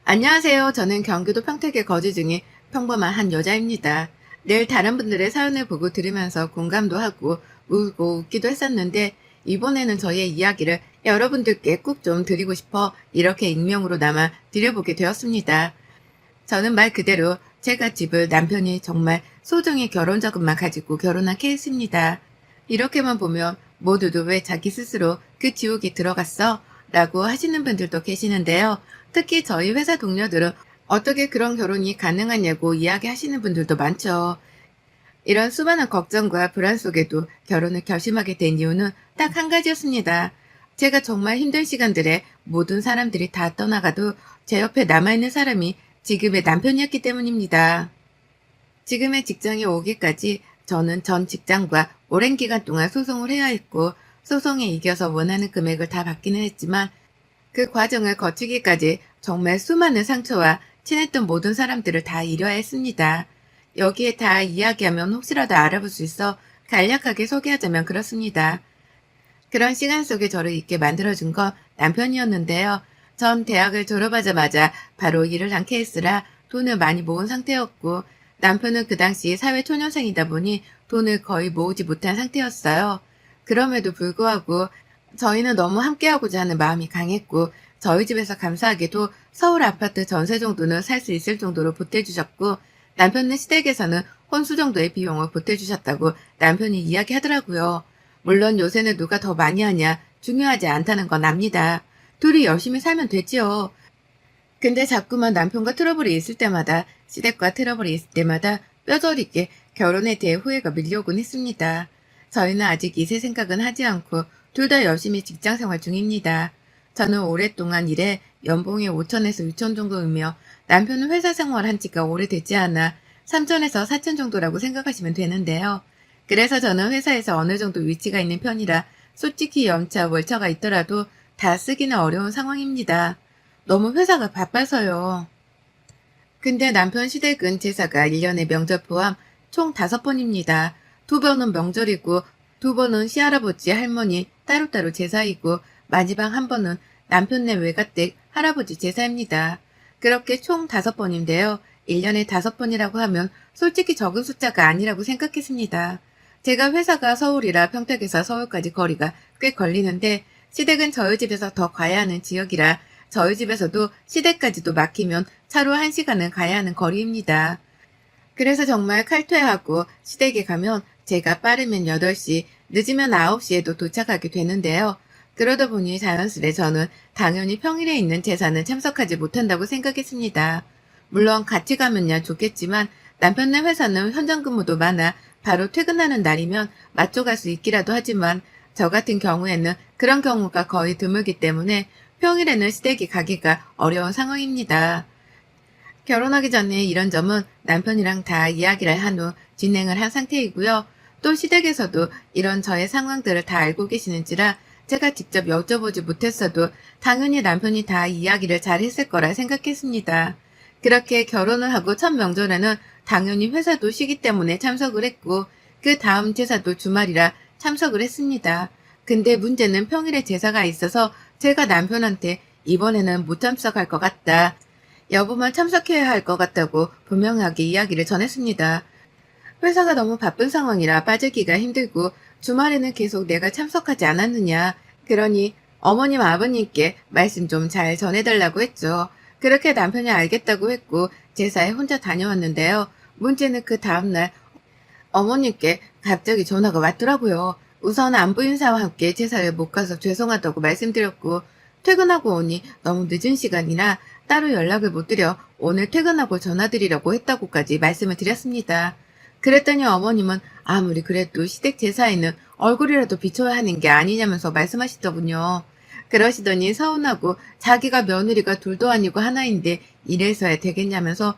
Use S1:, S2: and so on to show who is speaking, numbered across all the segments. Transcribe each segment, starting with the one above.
S1: 안녕하세요. 저는 경기도 평택에 거주 중인 평범한 한 여자입니다. 늘 다른 분들의 사연을 보고 들으면서 공감도 하고 울고 웃기도 했었는데 이번에는 저의 이야기를 여러분들께 꼭 좀 드리고 싶어 이렇게 익명으로 남아 드려보게 되었습니다. 저는 말 그대로 제가 집을 남편이 정말 소정의 결혼 자금만 가지고 결혼한 케이스입니다. 이렇게만 보면 모두도 왜 자기 스스로 그 지옥에 들어갔어? 라고 하시는 분들도 계시는데요. 특히 저희 회사 동료들은 어떻게 그런 결혼이 가능하냐고 이야기하시는 분들도 많죠. 이런 수많은 걱정과 불안 속에도 결혼을 결심하게 된 이유는 딱 한 가지였습니다. 제가 정말 힘든 시간들에 모든 사람들이 다 떠나가도 제 옆에 남아있는 사람이 지금의 남편이었기 때문입니다. 지금의 직장에 오기까지 저는 전 직장과 오랜 기간 동안 소송을 해야 했고 소송에 이겨서 원하는 금액을 다 받기는 했지만 그 과정을 거치기까지 정말 수많은 상처와 친했던 모든 사람들을 다 잃어야 했습니다. 여기에 다 이야기하면 혹시라도 알아볼 수 있어 간략하게 소개하자면 그렇습니다. 그런 시간 속에 저를 있게 만들어준 건 남편이었는데요. 전 대학을 졸업하자마자 바로 일을 한 케이스라 돈을 많이 모은 상태였고 남편은 그 당시 사회초년생이다 보니 돈을 거의 모으지 못한 상태였어요. 그럼에도 불구하고 저희는 너무 함께하고자 하는 마음이 강했고 저희 집에서 감사하게도 서울 아파트 전세 정도는 살 수 있을 정도로 보태주셨고 남편네 시댁에서는 혼수 정도의 비용을 보태주셨다고 남편이 이야기하더라고요. 물론 요새는 누가 더 많이 하냐 중요하지 않다는 건 압니다. 둘이 열심히 살면 되지요. 근데 자꾸만 남편과 트러블이 있을 때마다 시댁과 트러블이 있을 때마다 뼈저리게 결혼에 대해 후회가 밀려오곤 했습니다. 저희는 아직 이세 생각은 하지 않고 둘 다 열심히 직장 생활 중입니다. 저는 오랫동안 일해 연봉이 5천에서 6천 정도이며 남편은 회사 생활한 지가 오래되지 않아 3천에서 4천 정도라고 생각하시면 되는데요. 그래서 저는 회사에서 어느 정도 위치가 있는 편이라 솔직히 연차, 월차가 있더라도 다 쓰기는 어려운 상황입니다. 너무 회사가 바빠서요. 근데 남편 시댁은 제사가 1년에 명절 포함 총 5번입니다. 2번은 명절이고 2번은 시할아버지, 할머니 따로따로 제사이고 마지막 한 번은 남편네 외가댁 할아버지 제사입니다. 그렇게 총 5번인데요. 1년에 5번이라고 하면 솔직히 적은 숫자가 아니라고 생각했습니다. 제가 회사가 서울이라 평택에서 서울까지 거리가 꽤 걸리는데 시댁은 저희 집에서 더 가야 하는 지역이라 저희 집에서도 시댁까지도 막히면 차로 1시간은 가야 하는 거리입니다. 그래서 정말 칼퇴하고 시댁에 가면 제가 빠르면 8시, 늦으면 9시에도 도착하게 되는데요. 그러다 보니 자연스레 저는 당연히 평일에 있는 제사는 참석하지 못한다고 생각했습니다. 물론 같이 가면야 좋겠지만 남편네 회사는 현장 근무도 많아 바로 퇴근하는 날이면 맞춰 갈 수 있기라도 하지만 저 같은 경우에는 그런 경우가 거의 드물기 때문에 평일에는 시댁에 가기가 어려운 상황입니다. 결혼하기 전에 이런 점은 남편이랑 다 이야기를 한 후 진행을 한 상태이고요. 또 시댁에서도 이런 저의 상황들을 다 알고 계시는지라 제가 직접 여쭤보지 못했어도 당연히 남편이 다 이야기를 잘 했을 거라 생각했습니다. 그렇게 결혼을 하고 첫 명절에는 당연히 회사도 쉬기 때문에 참석을 했고 그 다음 제사도 주말이라 참석을 했습니다. 근데 문제는 평일에 제사가 있어서 제가 남편한테 이번에는 못 참석할 것 같다. 여보만 참석해야 할 것 같다고 분명하게 이야기를 전했습니다. 회사가 너무 바쁜 상황이라 빠지기가 힘들고 주말에는 계속 내가 참석하지 않았느냐. 그러니 어머님 아버님께 말씀 좀 잘 전해달라고 했죠. 그렇게 남편이 알겠다고 했고 제사에 혼자 다녀왔는데요. 문제는 그 다음날 어머님께 갑자기 전화가 왔더라고요. 우선 안부 인사와 함께 제사를 못 가서 죄송하다고 말씀드렸고 퇴근하고 오니 너무 늦은 시간이라 따로 연락을 못 드려 오늘 퇴근하고 전화드리려고 했다고까지 말씀을 드렸습니다. 그랬더니 어머님은 아무리 그래도 시댁 제사에는 얼굴이라도 비춰야 하는 게 아니냐면서 말씀하시더군요. 그러시더니 서운하고 자기가 며느리가 둘도 아니고 하나인데 이래서야 되겠냐면서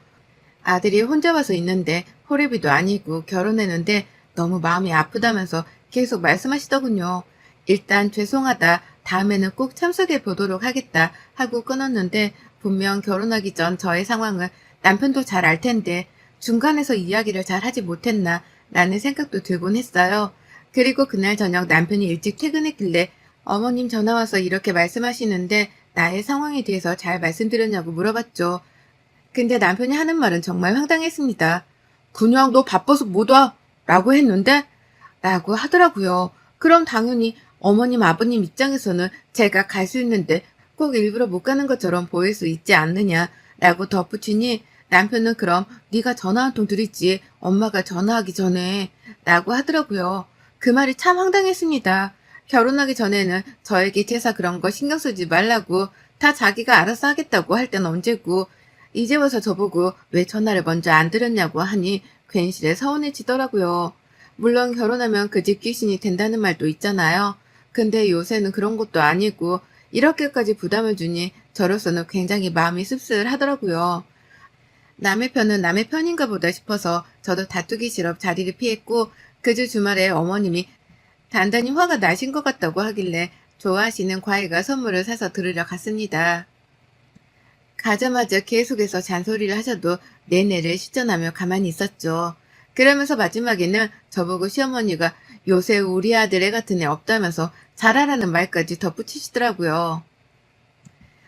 S1: 아들이 혼자 와서 있는데 호래비도 아니고 결혼했는데 너무 마음이 아프다면서 계속 말씀하시더군요. 일단 죄송하다. 다음에는 꼭 참석해 보도록 하겠다 하고 끊었는데 분명 결혼하기 전 저의 상황을 남편도 잘 알 텐데 중간에서 이야기를 잘 하지 못했나 라는 생각도 들곤 했어요. 그리고 그날 저녁 남편이 일찍 퇴근했길래 어머님 전화 와서 이렇게 말씀하시는데 나의 상황에 대해서 잘 말씀드렸냐고 물어봤죠. 근데 남편이 하는 말은 정말 황당했습니다. 그냥 너 바빠서 못 와. 라고 했는데? 라고 하더라고요. 그럼 당연히 어머님, 아버님 입장에서는 제가 갈 수 있는데 꼭 일부러 못 가는 것처럼 보일 수 있지 않느냐 라고 덧붙이니 남편은 그럼 네가 전화 한 통 드리지 엄마가 전화하기 전에 라고 하더라고요. 그 말이 참 황당했습니다. 결혼하기 전에는 저에게 제사 그런 거 신경 쓰지 말라고 다 자기가 알아서 하겠다고 할 땐 언제고 이제 와서 저보고 왜 전화를 먼저 안 드렸냐고 하니 괜시레 서운해지더라고요. 물론 결혼하면 그 집 귀신이 된다는 말도 있잖아요. 근데 요새는 그런 것도 아니고 이렇게까지 부담을 주니 저로서는 굉장히 마음이 씁쓸하더라고요. 남의 편은 남의 편인가 보다 싶어서 저도 다투기 싫어 자리를 피했고 그 주 주말에 어머님이 단단히 화가 나신 것 같다고 하길래 좋아하시는 과일과 선물을 사서 들으러 갔습니다. 가자마자 계속해서 잔소리를 하셔도 내내를 시전하며 가만히 있었죠. 그러면서 마지막에는 저보고 시어머니가 요새 우리 아들 애 같은 애 없다면서 잘하라는 말까지 덧붙이시더라고요.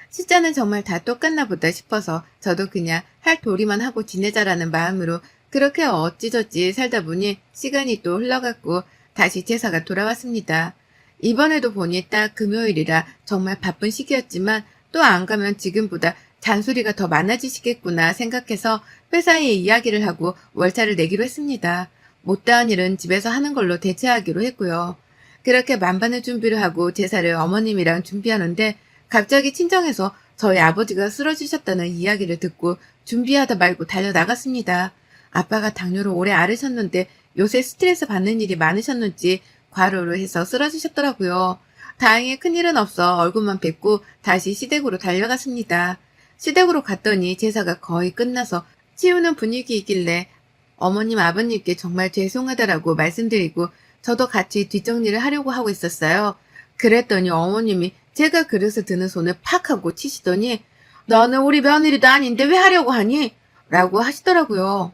S1: 숫자는 정말 다 똑같나 보다 싶어서 저도 그냥 할 도리만 하고 지내자라는 마음으로 그렇게 어찌저찌 살다 보니 시간이 또 흘러갔고 다시 제사가 돌아왔습니다. 이번에도 보니 딱 금요일이라 정말 바쁜 시기였지만 또 안 가면 지금보다 잔소리가 더 많아지시겠구나 생각해서 회사에 이야기를 하고 월차를 내기로 했습니다. 못다한 일은 집에서 하는 걸로 대체하기로 했고요. 그렇게 만반의 준비를 하고 제사를 어머님이랑 준비하는데 갑자기 친정에서 저희 아버지가 쓰러지셨다는 이야기를 듣고 준비하다 말고 달려나갔습니다. 아빠가 당뇨로 오래 앓으셨는데 요새 스트레스 받는 일이 많으셨는지 과로를 해서 쓰러지셨더라고요. 다행히 큰일은 없어 얼굴만 뵙고 다시 시댁으로 달려갔습니다. 시댁으로 갔더니 제사가 거의 끝나서 치우는 분위기이길래 어머님 아버님께 정말 죄송하다라고 말씀드리고 저도 같이 뒷정리를 하려고 하고 있었어요. 그랬더니 어머님이 제가 그릇을 드는 손을 팍 하고 치시더니 너는 우리 며느리도 아닌데 왜 하려고 하니? 라고 하시더라고요.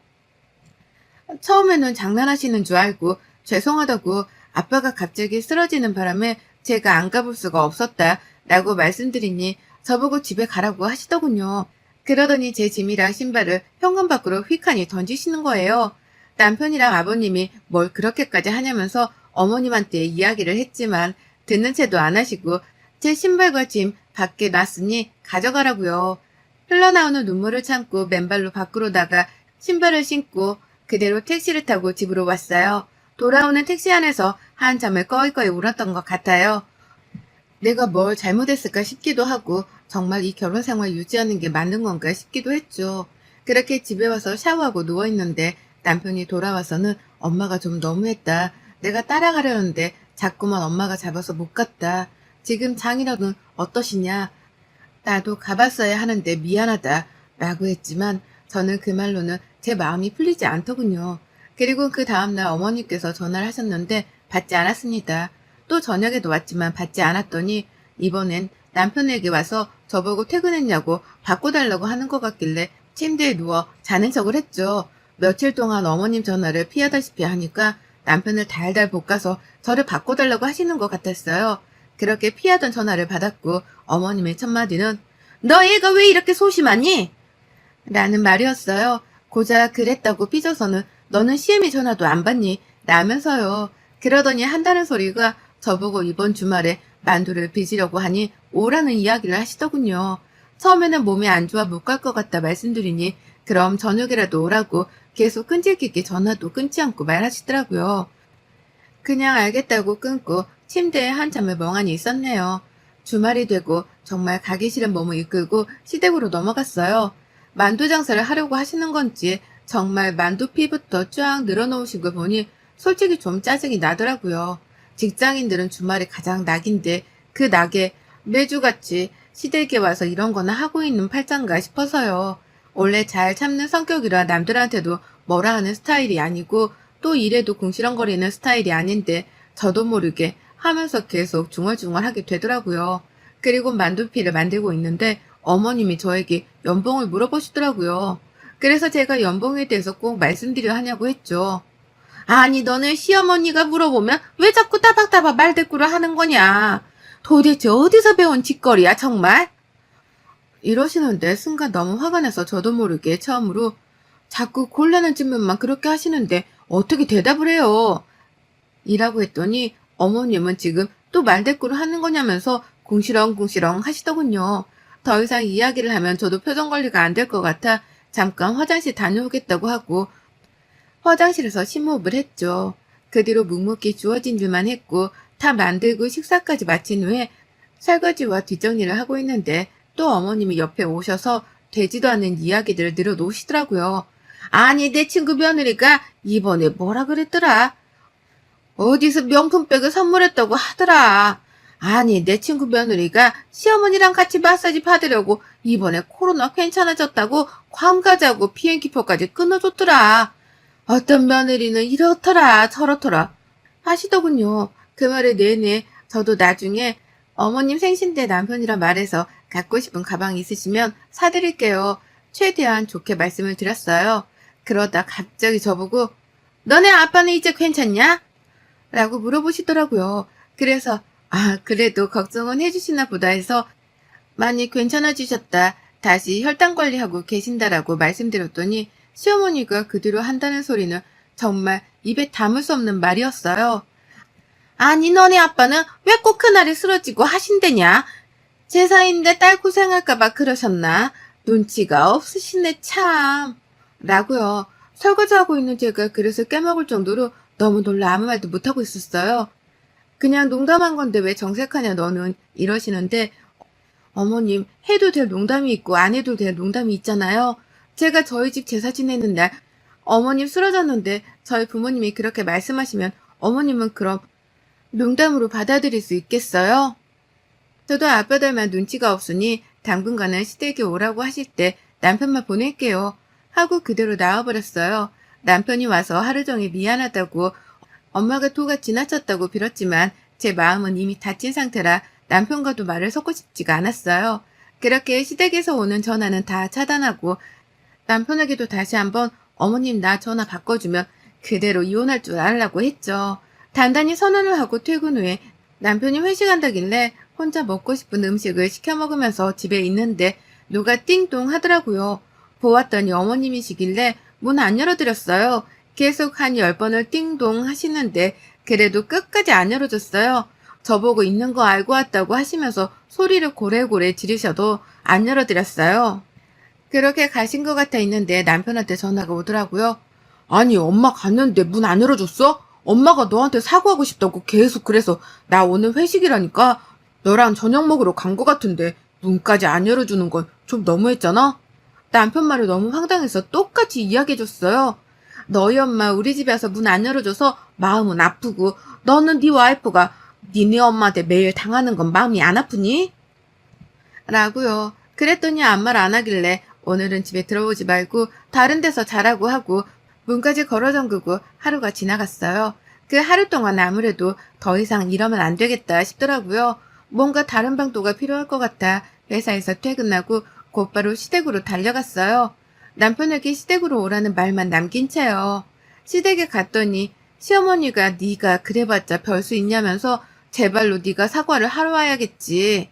S1: 처음에는 장난하시는 줄 알고 죄송하다고 아빠가 갑자기 쓰러지는 바람에 제가 안 가볼 수가 없었다 라고 말씀드리니 저보고 집에 가라고 하시더군요. 그러더니 제 짐이랑 신발을 현관 밖으로 휙하니 던지시는 거예요. 남편이랑 아버님이 뭘 그렇게까지 하냐면서 어머님한테 이야기를 했지만 듣는 채도 안 하시고 제 신발과 짐 밖에 놨으니 가져가라고요. 흘러나오는 눈물을 참고 맨발로 밖으로 나가 신발을 신고 그대로 택시를 타고 집으로 왔어요. 돌아오는 택시 안에서 한참을 꺼이꺼이 울었던 것 같아요. 내가 뭘 잘못했을까 싶기도 하고 정말 이 결혼 생활 유지하는 게 맞는 건가 싶기도 했죠. 그렇게 집에 와서 샤워하고 누워있는데 남편이 돌아와서는 엄마가 좀 너무했다. 내가 따라가려는데 자꾸만 엄마가 잡아서 못 갔다. 지금 장이라는 어떠시냐? 나도 가봤어야 하는데 미안하다. 라고 했지만 저는 그 말로는 제 마음이 풀리지 않더군요. 그리고 그 다음날 어머니께서 전화를 하셨는데 받지 않았습니다. 또 저녁에도 왔지만 받지 않았더니 이번엔 남편에게 와서 저보고 퇴근했냐고 바꿔달라고 하는 것 같길래 침대에 누워 자는 척을 했죠. 며칠 동안 어머님 전화를 피하다시피 하니까 남편을 달달 볶아서 저를 바꿔달라고 하시는 것 같았어요. 그렇게 피하던 전화를 받았고 어머님의 첫마디는 너 얘가 왜 이렇게 소심하니? 라는 말이었어요. 고작 그랬다고 삐져서는 너는 시엠이 전화도 안 받니? 라면서요. 그러더니 한다는 소리가 저보고 이번 주말에 만두를 빚으려고 하니 오라는 이야기를 하시더군요. 처음에는 몸이 안 좋아 못 갈 것 같다 말씀드리니 그럼 저녁이라도 오라고 계속 끈질기게 전화도 끊지 않고 말하시더라고요. 그냥 알겠다고 끊고 침대에 한참을 멍하니 있었네요. 주말이 되고 정말 가기 싫은 몸을 이끌고 시댁으로 넘어갔어요. 만두 장사를 하려고 하시는 건지 정말 만두 피부터 쫙 늘어놓으신 걸 보니 솔직히 좀 짜증이 나더라고요. 직장인들은 주말이 가장 낙인데 그 낙에 매주같이 시댁에 와서 이런 거나 하고 있는 팔짱가 싶어서요. 원래 잘 참는 성격이라 남들한테도 뭐라 하는 스타일이 아니고 또 일에도 궁시렁거리는 스타일이 아닌데 저도 모르게 하면서 계속 중얼중얼하게 되더라고요. 그리고 만두피를 만들고 있는데 어머님이 저에게 연봉을 물어보시더라고요. 그래서 제가 연봉에 대해서 꼭 말씀드려 하냐고 했죠. 아니 너는 시어머니가 물어보면 왜 자꾸 따박따박 말대꾸를 하는 거냐. 도대체 어디서 배운 짓거리야 정말? 이러시는데 순간 너무 화가 나서 저도 모르게 처음으로 자꾸 곤란한 질문만 그렇게 하시는데 어떻게 대답을 해요? 이라고 했더니 어머님은 지금 또 말대꾸를 하는 거냐면서 궁시렁궁시렁 하시더군요. 더 이상 이야기를 하면 저도 표정 관리가 안 될 것 같아 잠깐 화장실 다녀오겠다고 하고 화장실에서 심호흡을 했죠. 그 뒤로 묵묵히 주어진 일만 했고 다 만들고 식사까지 마친 후에 설거지와 뒷정리를 하고 있는데 또 어머님이 옆에 오셔서 되지도 않는 이야기들을 늘어놓으시더라고요. 아니 내 친구 며느리가 이번에 뭐라 그랬더라? 어디서 명품백을 선물했다고 하더라. 아니 내 친구 며느리가 시어머니랑 같이 마사지 받으려고 이번에 코로나 괜찮아졌다고 괌 가자고 비행기표까지 끊어줬더라. 어떤 며느리는 이렇더라 저렇더라 하시더군요. 그 말을 내내 저도 나중에 어머님 생신 때 남편이랑 말해서 갖고 싶은 가방 있으시면 사드릴게요. 최대한 좋게 말씀을 드렸어요. 그러다 갑자기 저보고 너네 아빠는 이제 괜찮냐? 라고 물어보시더라고요. 그래서 그래도 걱정은 해주시나 보다 해서 많이 괜찮아지셨다. 다시 혈당 관리하고 계신다라고 말씀드렸더니 시어머니가 그 뒤로 한다는 소리는 정말 입에 담을 수 없는 말이었어요. 아니 너네 아빠는 왜 꼭 그날에 쓰러지고 하신대냐? 제사인데 딸 고생할까봐 그러셨나? 눈치가 없으시네 참. 라고요. 설거지하고 있는 제가 그릇을 깨먹을 정도로 너무 놀라 아무 말도 못하고 있었어요. 그냥 농담한 건데 왜 정색하냐 너는 이러시는데 어머님 해도 될 농담이 있고 안 해도 될 농담이 있잖아요. 제가 저희 집 제사 지내는 날 어머님 쓰러졌는데 저희 부모님이 그렇게 말씀하시면 어머님은 그럼 농담으로 받아들일 수 있겠어요? 저도 아빠 닮아 눈치가 없으니 당분간은 시댁에 오라고 하실 때 남편만 보낼게요. 하고 그대로 나와버렸어요. 남편이 와서 하루 종일 미안하다고 엄마가 토가 지나쳤다고 빌었지만 제 마음은 이미 다친 상태라 남편과도 말을 섞고 싶지가 않았어요. 그렇게 시댁에서 오는 전화는 다 차단하고 남편에게도 다시 한번 어머님 나 전화 바꿔주면 그대로 이혼할 줄 알라고 했죠. 단단히 선언을 하고 퇴근 후에 남편이 회식한다길래 혼자 먹고 싶은 음식을 시켜 먹으면서 집에 있는데 누가 띵동 하더라고요. 보았더니 어머님이시길래 문 안 열어드렸어요. 계속 한 10번을 띵동 하시는데 그래도 끝까지 안 열어줬어요. 저보고 있는 거 알고 왔다고 하시면서 소리를 고래고래 지르셔도 안 열어드렸어요. 그렇게 가신 것 같아 있는데 남편한테 전화가 오더라고요. 아니 엄마 갔는데 문 안 열어줬어? 엄마가 너한테 사과하고 싶다고 계속 그래서 나 오늘 회식이라니까 너랑 저녁 먹으러 간 것 같은데 문까지 안 열어주는 건 좀 너무했잖아? 남편 말이 너무 황당해서 똑같이 이야기해줬어요. 너희 엄마 우리 집에 와서 문 안 열어줘서 마음은 아프고 너는 네 와이프가 니네 엄마한테 매일 당하는 건 마음이 안 아프니? 라고요. 그랬더니 아무 말 안 하길래 오늘은 집에 들어오지 말고 다른 데서 자라고 하고 문까지 걸어 잠그고 하루가 지나갔어요. 그 하루 동안 아무래도 더 이상 이러면 안 되겠다 싶더라고요. 뭔가 다른 방도가 필요할 것 같아 회사에서 퇴근하고 곧바로 시댁으로 달려갔어요. 남편에게 시댁으로 오라는 말만 남긴 채요. 시댁에 갔더니 시어머니가 네가 그래봤자 별 수 있냐면서 제발로 네가 사과를 하러 와야겠지.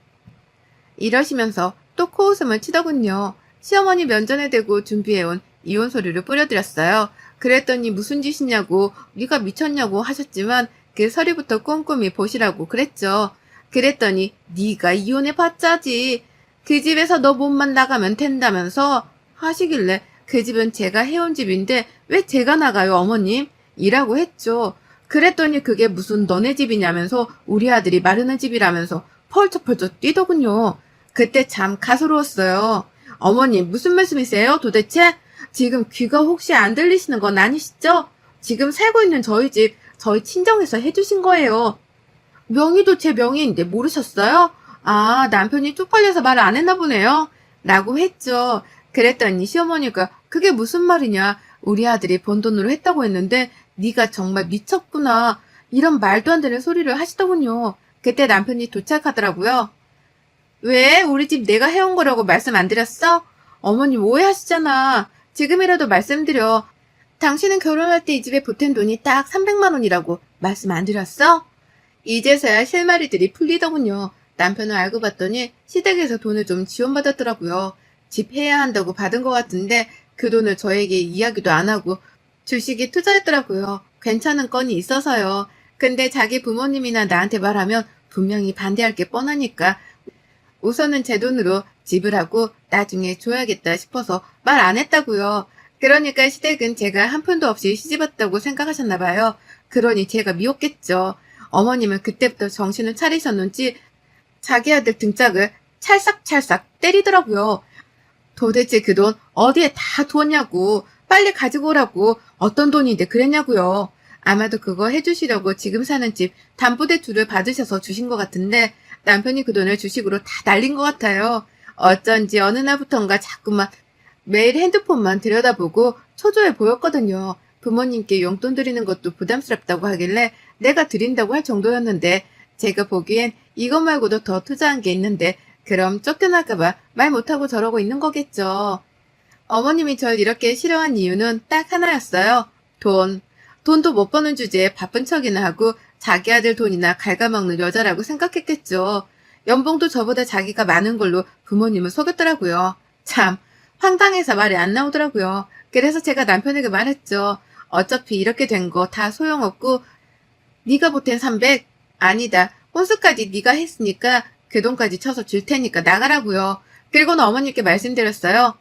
S1: 이러시면서 또 코웃음을 치더군요. 시어머니 면전에 대고 준비해온 이혼 서류를 뿌려드렸어요. 그랬더니 무슨 짓이냐고 네가 미쳤냐고 하셨지만 그 서류부터 꼼꼼히 보시라고 그랬죠. 그랬더니 네가 이혼해봤자지. 그 집에서 너 몸만 나가면 된다면서 하시길래 그 집은 제가 해온 집인데 왜 제가 나가요 어머님? 이라고 했죠. 그랬더니 그게 무슨 너네 집이냐면서 우리 아들이 마련한 집이라면서 펄쩍펄쩍 뛰더군요. 그때 참 가소로웠어요. 어머님 무슨 말씀이세요 도대체? 지금 귀가 혹시 안 들리시는 건 아니시죠? 지금 살고 있는 저희 집 저희 친정에서 해주신 거예요. 명의도 제 명의인데 모르셨어요? 남편이 쪽팔려서 말을 안 했나 보네요. 라고 했죠. 그랬더니 시어머니가 그게 무슨 말이냐. 우리 아들이 번 돈으로 했다고 했는데 네가 정말 미쳤구나. 이런 말도 안 되는 소리를 하시더군요. 그때 남편이 도착하더라고요. 왜? 우리 집 내가 해온 거라고 말씀 안 드렸어? 어머님 오해하시잖아. 지금이라도 말씀드려. 당신은 결혼할 때 이 집에 보탠 돈이 딱 300만 원이라고 말씀 안 드렸어? 이제서야 실마리들이 풀리더군요. 남편을 알고 봤더니 시댁에서 돈을 좀 지원받았더라고요. 집 해야 한다고 받은 것 같은데 그 돈을 저에게 이야기도 안 하고 주식에 투자했더라고요. 괜찮은 건이 있어서요. 근데 자기 부모님이나 나한테 말하면 분명히 반대할 게 뻔하니까 우선은 제 돈으로 지불하고 나중에 줘야겠다 싶어서 말 안 했다고요. 그러니까 시댁은 제가 한 푼도 없이 시집왔다고 생각하셨나 봐요. 그러니 제가 미웠겠죠. 어머님은 그때부터 정신을 차리셨는지 자기 아들 등짝을 찰싹찰싹 때리더라고요. 도대체 그 돈 어디에 다 두었냐고, 빨리 가지고 오라고, 어떤 돈인데 그랬냐고요. 아마도 그거 해주시려고 지금 사는 집 담보대출을 받으셔서 주신 것 같은데 남편이 그 돈을 주식으로 다 날린 것 같아요. 어쩐지 어느 날부턴가 자꾸만 매일 핸드폰만 들여다보고 초조해 보였거든요. 부모님께 용돈 드리는 것도 부담스럽다고 하길래 내가 드린다고 할 정도였는데 제가 보기엔 이것 말고도 더 투자한 게 있는데 그럼 쫓겨날까봐 말 못하고 저러고 있는 거겠죠. 어머님이 절 이렇게 싫어한 이유는 딱 하나였어요. 돈. 돈도 못 버는 주제에 바쁜 척이나 하고 자기 아들 돈이나 갉아먹는 여자라고 생각했겠죠. 연봉도 저보다 자기가 많은 걸로 부모님을 속였더라고요. 참 황당해서 말이 안 나오더라고요. 그래서 제가 남편에게 말했죠. 어차피 이렇게 된 거 다 소용없고 네가 보탠 300? 아니다. 혼수까지 네가 했으니까 그 돈까지 쳐서 줄 테니까 나가라고요. 그리고는 어머님께 말씀드렸어요.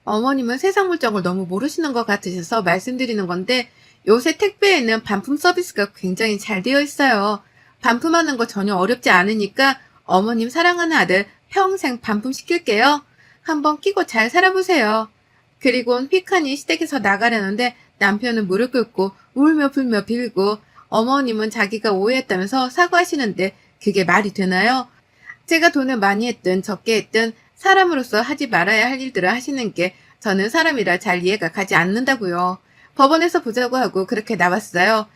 S1: 어머님은 세상 물정을 너무 모르시는 것 같으셔서 말씀드리는 건데 요새 택배에는 반품 서비스가 굉장히 잘 되어 있어요. 반품하는 거 전혀 어렵지 않으니까 어머님 사랑하는 아들 평생 반품시킬게요. 한번 끼고 잘 살아보세요. 그리고는 휙하니 시댁에서 나가려는데 남편은 무릎 꿇고 울며 불며 빌고 어머님은 자기가 오해했다면서 사과하시는데 그게 말이 되나요? 제가 돈을 많이 했든 적게 했든 사람으로서 하지 말아야 할 일들을 하시는 게 저는 사람이라 잘 이해가 가지 않는다고요. 법원에서 보자고 하고 그렇게 나왔어요.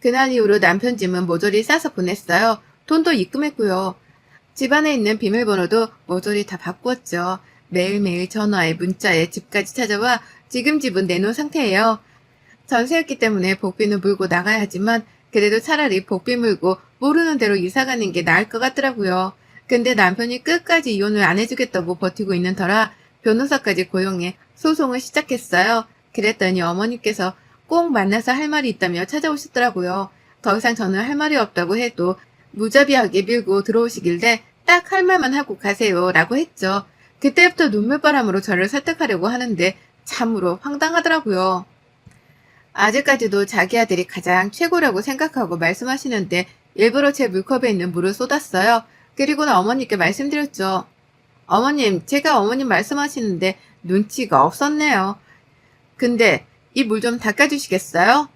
S1: 그날 이후로 남편 짐은 모조리 싸서 보냈어요. 돈도 입금했고요. 집안에 있는 비밀번호도 모조리 다 바꾸었죠. 매일매일 전화에 문자에 집까지 찾아와 지금 집은 내놓은 상태예요. 전세였기 때문에 복비는 물고 나가야 하지만 그래도 차라리 복비 물고 모르는 대로 이사가는 게 나을 것 같더라고요. 근데 남편이 끝까지 이혼을 안 해주겠다고 버티고 있는 터라 변호사까지 고용해 소송을 시작했어요. 그랬더니 어머니께서 꼭 만나서 할 말이 있다며 찾아오셨더라고요. 더 이상 저는 할 말이 없다고 해도 무자비하게 밀고 들어오시길래 딱 할 말만 하고 가세요 라고 했죠. 그때부터 눈물바람으로 저를 설득하려고 하는데 참으로 황당하더라고요. 아직까지도 자기 아들이 가장 최고라고 생각하고 말씀하시는데 일부러 제 물컵에 있는 물을 쏟았어요. 그리고는 어머니께 말씀드렸죠. 어머님, 제가 어머님 말씀하시는데 눈치가 없었네요. 근데 이 물 좀 닦아주시겠어요?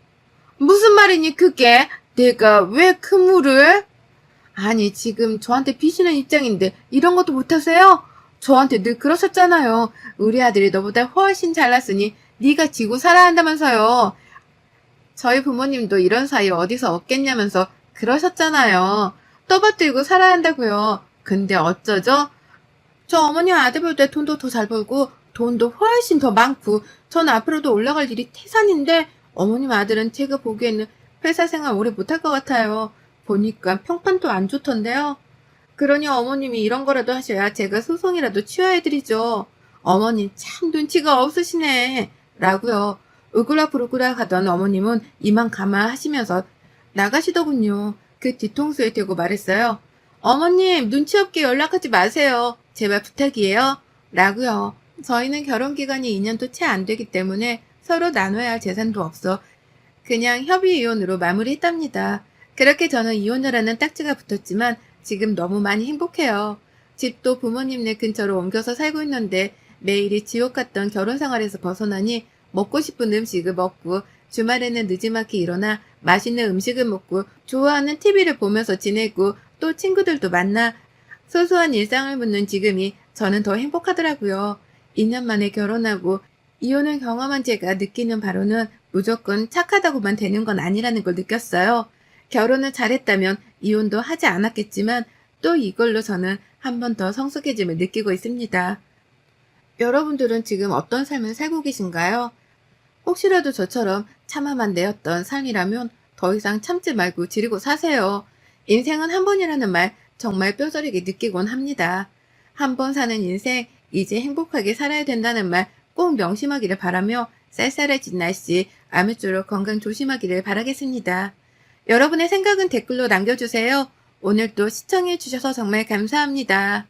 S1: 무슨 말이니 그게? 내가 왜 그 물을? 아니 지금 저한테 비시는 입장인데 이런 것도 못하세요? 저한테 늘 그러셨잖아요. 우리 아들이 너보다 훨씬 잘났으니 네가 지고 살아야 한다면서요. 저희 부모님도 이런 사이 어디서 얻겠냐면서 그러셨잖아요. 떠받들고 살아야 한다고요. 근데 어쩌죠? 저 어머니 아들보다 돈도 더 잘 벌고 돈도 훨씬 더 많고 전 앞으로도 올라갈 일이 태산인데 어머님 아들은 제가 보기에는 회사 생활 오래 못할 것 같아요. 보니까 평판도 안 좋던데요. 그러니 어머님이 이런 거라도 하셔야 제가 소송이라도 취하해드리죠. 어머님 참 눈치가 없으시네. 라고요. 으그락부르그락 하던 어머님은 이만 감아하시면서 나가시더군요. 그 뒤통수에 대고 말했어요. 어머님 눈치 없게 연락하지 마세요. 제발 부탁이에요. 라고요. 저희는 결혼기간이 2년도 채 안 되기 때문에 서로 나눠야 할 재산도 없어 그냥 협의 이혼으로 마무리했답니다. 그렇게 저는 이혼녀라는 딱지가 붙었지만 지금 너무 많이 행복해요. 집도 부모님네 근처로 옮겨서 살고 있는데 매일이 지옥 같던 결혼 생활에서 벗어나니 먹고 싶은 음식을 먹고 주말에는 늦지막히 일어나 맛있는 음식을 먹고 좋아하는 TV를 보면서 지내고 또 친구들도 만나 소소한 일상을 묻는 지금이 저는 더 행복하더라고요. 2년 만에 결혼하고 이혼을 경험한 제가 느끼는 바로는 무조건 착하다고만 되는 건 아니라는 걸 느꼈어요. 결혼을 잘했다면 이혼도 하지 않았겠지만 또 이걸로 저는 한 번 더 성숙해짐을 느끼고 있습니다. 여러분들은 지금 어떤 삶을 살고 계신가요? 혹시라도 저처럼 참아만 내었던 삶이라면 더 이상 참지 말고 지르고 사세요. 인생은 한 번이라는 말 정말 뼈저리게 느끼곤 합니다. 한 번 사는 인생, 이제 행복하게 살아야 된다는 말 꼭 명심하기를 바라며 쌀쌀해진 날씨, 아무쪼록 건강 조심하기를 바라겠습니다. 여러분의 생각은 댓글로 남겨주세요. 오늘도 시청해주셔서 정말 감사합니다.